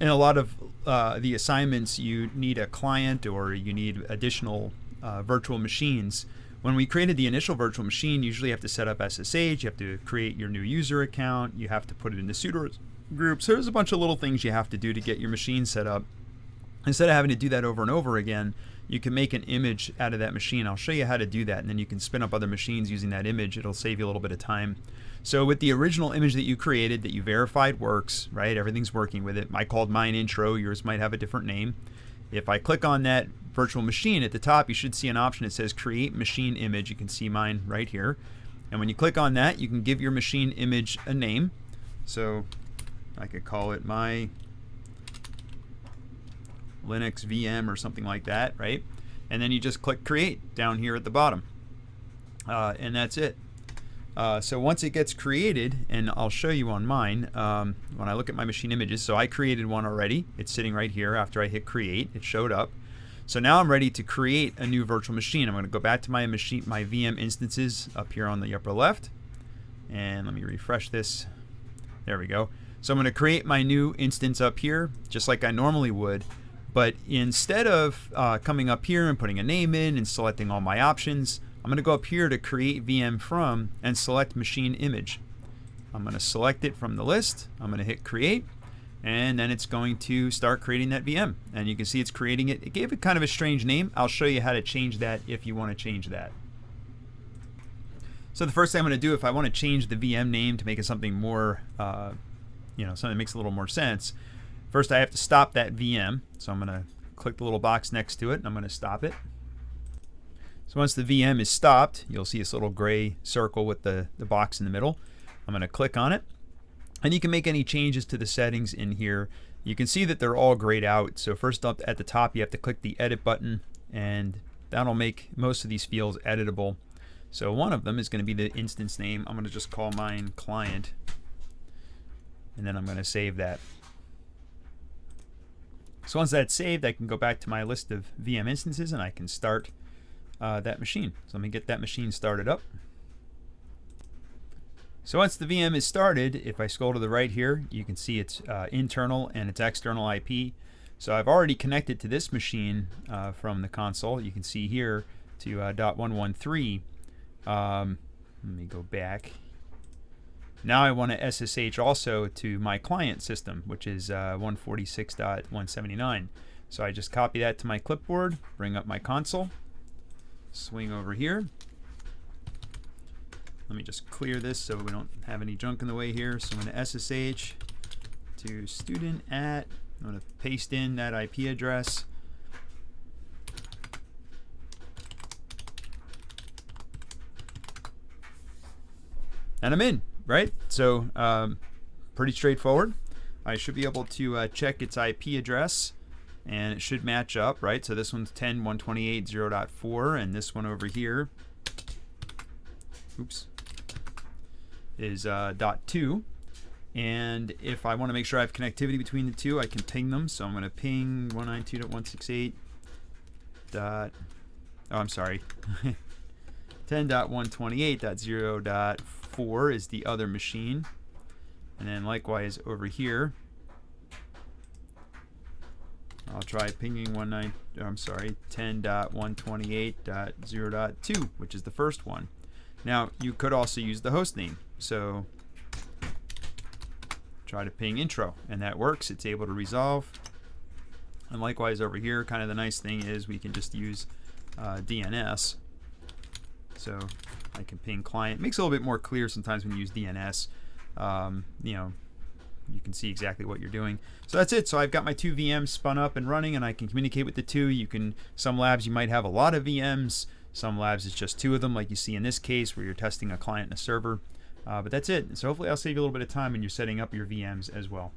In a lot of the assignments, you need a client or you need additional virtual machines. When we created the initial virtual machine, usually you have to set up SSH, you have to create your new user account, you have to put it into sudo groups. There's a bunch of little things you have to do to get your machine set up. Instead of having to do that over and over again, you can make an image out of that machine. I'll show you how to do that, and then you can spin up other machines using that image. It'll save you a little bit of time. So with the original image that you created, that you verified works, right? Everything's working with it. I called mine intro. Yours might have a different name. If I click on that virtual machine at the top, you should see an option that says create machine image. You can see mine right here. And when you click on that, you can give your machine image a name. So I could call it my Linux VM or something like that, right? And then you just click create down here at the bottom. And that's it. So once it gets created, and I'll show you on mine, when I look at my machine images, so I created one already. It's sitting right here after I hit create. It showed up. So now I'm ready to create a new virtual machine. I'm going to go back to my machine, my VM instances up here on the upper left. And let me refresh this. There we go. So I'm going to create my new instance up here, just like I normally would. But instead of coming up here and putting a name in and selecting all my options, I'm going to go up here to create VM from and select machine image. I'm going to select it from the list. I'm going to hit create, and then it's going to start creating that VM. And you can see it's creating it. It gave it kind of a strange name. I'll show you how to change that if you want to change that. So the first thing I'm going to do, if I want to change the VM name to make it something more, something that makes a little more sense, first I have to stop that VM. So I'm going to click the little box next to it, and I'm going to stop it. So once the VM is stopped, you'll see this little gray circle with the box in the middle. I'm going to click on it, and you can make any changes to the settings in here. You can see that they're all grayed out. So first up at the top, you have to click the edit button, and that'll make most of these fields editable. So one of them is going to be the instance name. I'm going to just call mine client, and then I'm going to save that. So once that's saved, I can go back to my list of VM instances, and I can start that machine. So let me get that machine started up. So once the VM is started, if I scroll to the right here, you can see it's internal and it's external IP. So I've already connected to this machine from the console. You can see here to .113. Let me go back. Now I want to SSH also to my client system, which is 146.179. So I just copy that to my clipboard, bring up my console, swing over here. Let me just clear this so we don't have any junk in the way here. So I'm going to SSH to student at, I'm going to paste in that IP address. And I'm in, right? So pretty straightforward. I should be able to check its IP address, and it should match up, right? So this one's 10.128.0.4, and this one over here, oops, is .2. And if I want to make sure I have connectivity between the two, I can ping them. So I'm going to ping 192.168. Oh, I'm sorry. 10.128.0.4 is the other machine. And then likewise over here, I'll try pinging 10.128.0.2, which is the first one. Now, you could also use the host name. So try to ping intro, and that works. It's able to resolve. And likewise over here, kind of the nice thing is we can just use DNS. So I can ping client. Makes it a little bit more clear sometimes when you use DNS. You can see exactly what you're doing. So that's it. So I've got my two VMs spun up and running, and I can communicate with the two. You can, some labs you might have a lot of VMs. Some labs it's just two of them, like you see in this case where you're testing a client and a server. But that's it. So hopefully I'll save you a little bit of time when you're setting up your VMs as well.